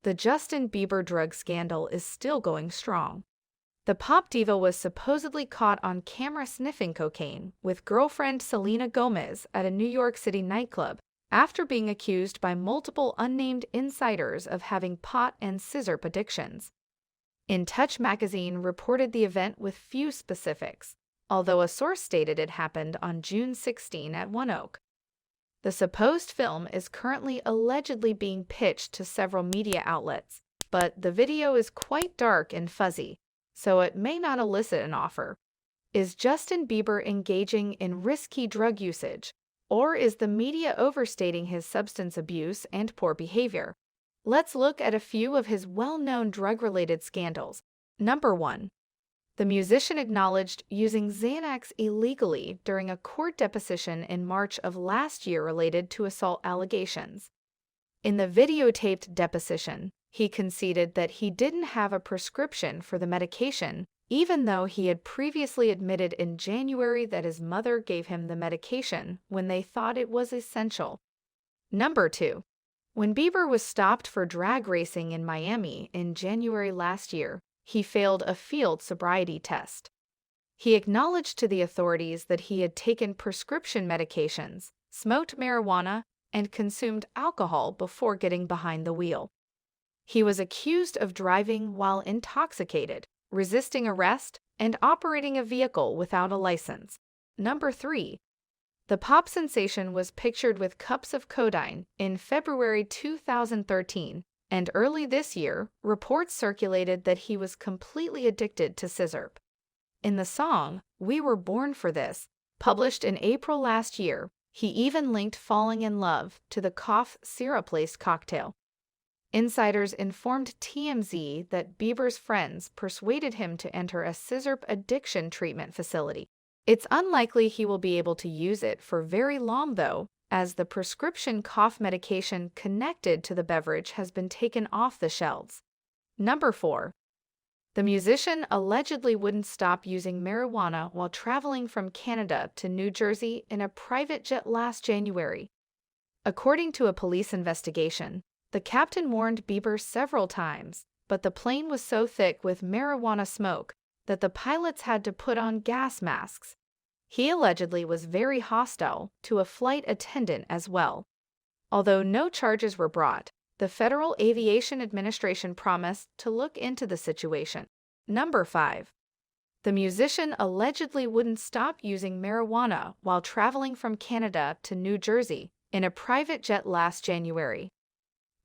the Justin Bieber drug scandal is still going strong. The pop diva was supposedly caught on camera sniffing cocaine with girlfriend Selena Gomez at a New York City nightclub after being accused by multiple unnamed insiders of having pot and sizzurp addictions. InTouch magazine reported the event with few specifics, although a source stated it happened on June 16 at One Oak. The supposed film is currently allegedly being pitched to several media outlets, but the video is quite dark and fuzzy, so it may not elicit an offer. Is Justin Bieber engaging in risky drug usage, or is the media overstating his substance abuse and poor behavior? Let's look at a few of his well-known drug-related scandals. Number 1. The musician acknowledged using Xanax illegally during a court deposition in March of last year related to assault allegations. In the videotaped deposition, he conceded that he didn't have a prescription for the medication, even though he had previously admitted in January that his mother gave him the medication when they thought it was essential. Number 2. When Bieber was stopped for drag racing in Miami in January last year, he failed a field sobriety test. He acknowledged to the authorities that he had taken prescription medications, smoked marijuana, and consumed alcohol before getting behind the wheel. He was accused of driving while intoxicated, resisting arrest, and operating a vehicle without a license. Number 3. The pop sensation was pictured with cups of codeine in February 2013, and early this year, reports circulated that he was completely addicted to sizzurp. In the song, "We Were Born for This," published in April last year, he even linked falling in love to the cough syrup-laced cocktail. Insiders informed TMZ that Bieber's friends persuaded him to enter a sizzurp addiction treatment facility. It's unlikely he will be able to use it for very long, though, as the prescription cough medication connected to the beverage has been taken off the shelves. Number 4. The musician allegedly wouldn't stop using marijuana while traveling from Canada to New Jersey in a private jet last January. According to a police investigation, the captain warned Bieber several times, but the plane was so thick with marijuana smoke that the pilots had to put on gas masks. He allegedly was very hostile to a flight attendant as well. Although no charges were brought, the Federal Aviation Administration promised to look into the situation. Number 5. The musician allegedly wouldn't stop using marijuana while traveling from Canada to New Jersey in a private jet last January.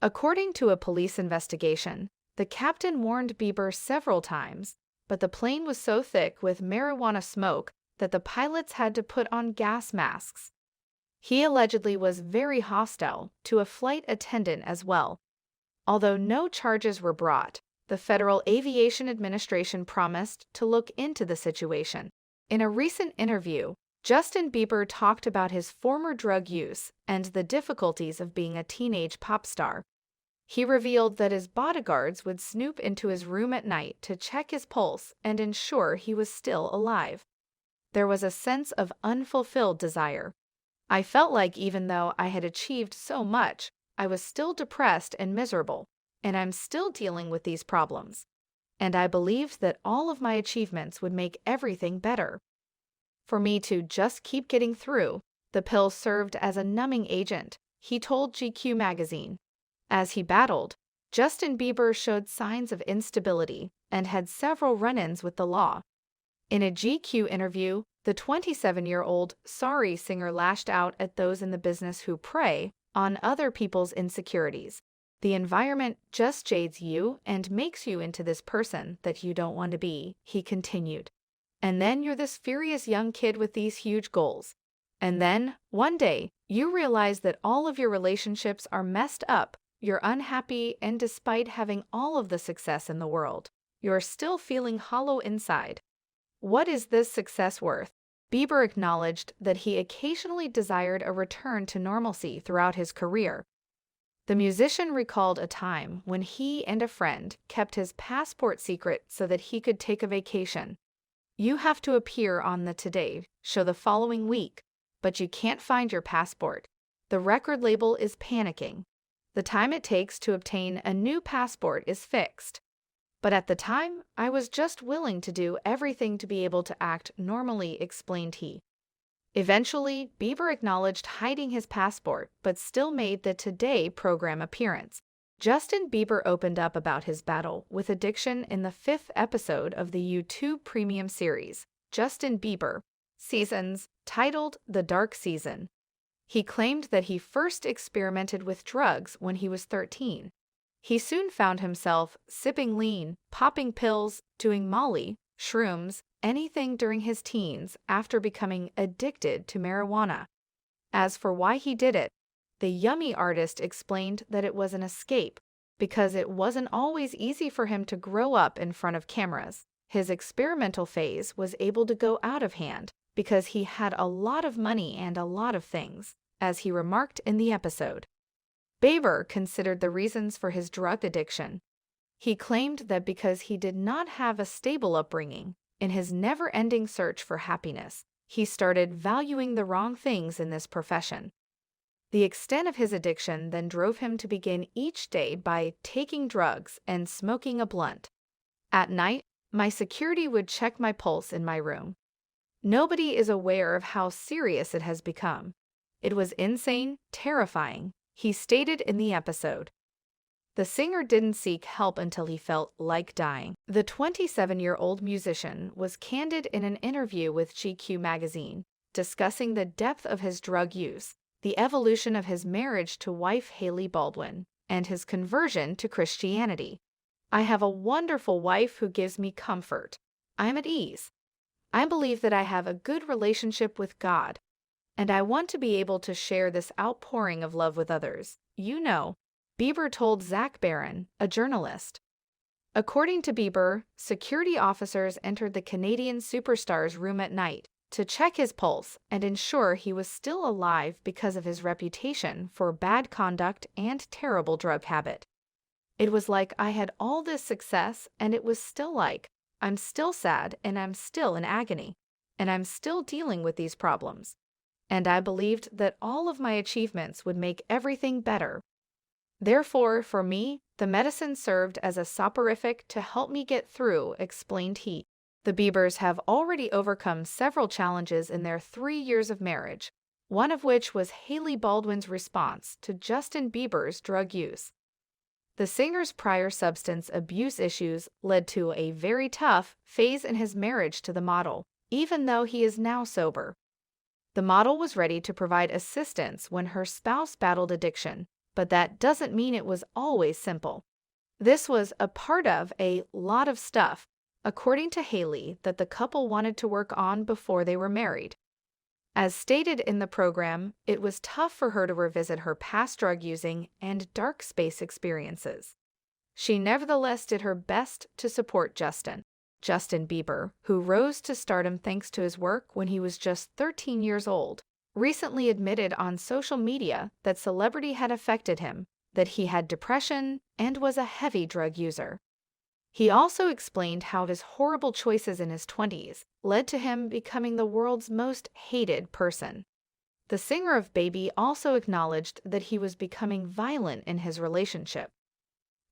According to a police investigation, the captain warned Bieber several times, but the plane was so thick with marijuana smoke that the pilots had to put on gas masks. He allegedly was very hostile to a flight attendant as well. Although no charges were brought, the Federal Aviation Administration promised to look into the situation. In a recent interview, Justin Bieber talked about his former drug use and the difficulties of being a teenage pop star. He revealed that his bodyguards would snoop into his room at night to check his pulse and ensure he was still alive. There was a sense of unfulfilled desire. I felt like even though I had achieved so much, I was still depressed and miserable, and I'm still dealing with these problems. And I believed that all of my achievements would make everything better. For me to just keep getting through, the pill served as a numbing agent, he told GQ magazine. As he battled, Justin Bieber showed signs of instability and had several run-ins with the law. In a GQ interview, the 27-year-old sorry singer lashed out at those in the business who prey on other people's insecurities. The environment just jades you and makes you into this person that you don't want to be, he continued. And then you're this furious young kid with these huge goals. And then, one day, you realize that all of your relationships are messed up, you're unhappy, and despite having all of the success in the world, you're still feeling hollow inside. What is this success worth? Bieber acknowledged that he occasionally desired a return to normalcy throughout his career. The musician recalled a time when he and a friend kept his passport secret so that he could take a vacation. You have to appear on the Today show the following week, but you can't find your passport. The record label is panicking. The time it takes to obtain a new passport is fixed. But at the time, I was just willing to do everything to be able to act normally, explained he. Eventually, Bieber acknowledged hiding his passport but still made the Today program appearance. Justin Bieber opened up about his battle with addiction in the 5th episode of the YouTube premium series, Justin Bieber Seasons, titled The Dark Season. He claimed that he first experimented with drugs when he was 13. He soon found himself sipping lean, popping pills, doing Molly, shrooms, anything during his teens after becoming addicted to marijuana. As for why he did it, the Yummy artist explained that it was an escape because it wasn't always easy for him to grow up in front of cameras. His experimental phase was able to go out of hand because he had a lot of money and a lot of things, as he remarked in the episode. Bieber considered the reasons for his drug addiction. He claimed that because he did not have a stable upbringing, in his never-ending search for happiness, he started valuing the wrong things in this profession. The extent of his addiction then drove him to begin each day by taking drugs and smoking a blunt. At night, my security would check my pulse in my room. Nobody is aware of how serious it has become. It was insane, terrifying, he stated in the episode. The singer didn't seek help until he felt like dying. The 27-year-old musician was candid in an interview with GQ magazine, discussing the depth of his drug use, the evolution of his marriage to wife Hailey Baldwin, and his conversion to Christianity. I have a wonderful wife who gives me comfort. I'm at ease. I believe that I have a good relationship with God, and I want to be able to share this outpouring of love with others. You know, Bieber told Zach Baron, a journalist. According to Bieber, security officers entered the Canadian superstar's room at night to check his pulse and ensure he was still alive because of his reputation for bad conduct and terrible drug habit. It was like I had all this success, and it was still like, I'm still sad and I'm still in agony, and I'm still dealing with these problems. And I believed that all of my achievements would make everything better. Therefore, for me, the medicine served as a soporific to help me get through, explained he. The Biebers have already overcome several challenges in their 3 years of marriage, one of which was Hailey Baldwin's response to Justin Bieber's drug use. The singer's prior substance abuse issues led to a very tough phase in his marriage to the model, even though he is now sober. The model was ready to provide assistance when her spouse battled addiction, but that doesn't mean it was always simple. This was a part of a lot of stuff, according to Hailey, that the couple wanted to work on before they were married. As stated in the program, it was tough for her to revisit her past drug using and dark space experiences. She nevertheless did her best to support Justin Bieber, who rose to stardom thanks to his work when he was just 13 years old, recently admitted on social media that celebrity had affected him, that he had depression, and was a heavy drug user. He also explained how his horrible choices in his 20s led to him becoming the world's most hated person. The singer of Baby also acknowledged that he was becoming violent in his relationship.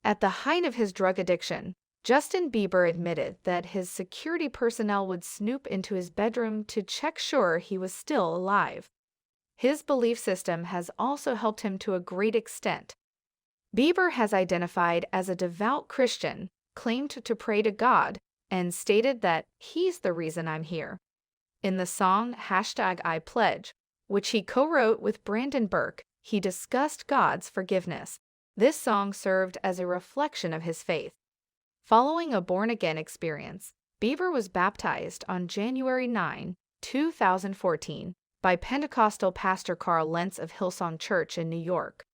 At the height of his drug addiction, Justin Bieber admitted that his security personnel would snoop into his bedroom to check sure he was still alive. His belief system has also helped him to a great extent. Bieber has identified as a devout Christian, claimed to pray to God, and stated that he's the reason I'm here. In the song #IPledge, which he co-wrote with Brandon Burke, he discussed God's forgiveness. This song served as a reflection of his faith. Following a born-again experience, Bieber was baptized on January 9, 2014, by Pentecostal pastor Carl Lentz of Hillsong Church in New York.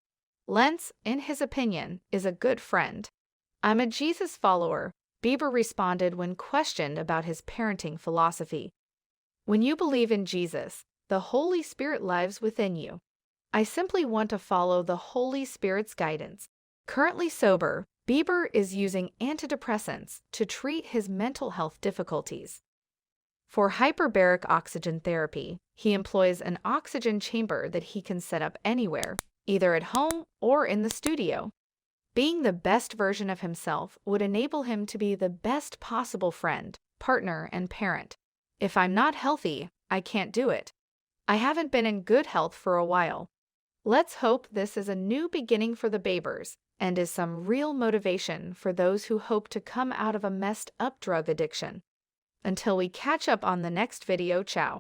Lentz, in his opinion, is a good friend. I'm a Jesus follower, Bieber responded when questioned about his parenting philosophy. When you believe in Jesus, the Holy Spirit lives within you. I simply want to follow the Holy Spirit's guidance. Currently sober, Bieber is using antidepressants to treat his mental health difficulties. For hyperbaric oxygen therapy, he employs an oxygen chamber that he can set up anywhere, either at home or in the studio. Being the best version of himself would enable him to be the best possible friend, partner, and parent. If I'm not healthy, I can't do it. I haven't been in good health for a while. Let's hope this is a new beginning for the Biebers and is some real motivation for those who hope to come out of a messed up drug addiction. Until we catch up on the next video, ciao.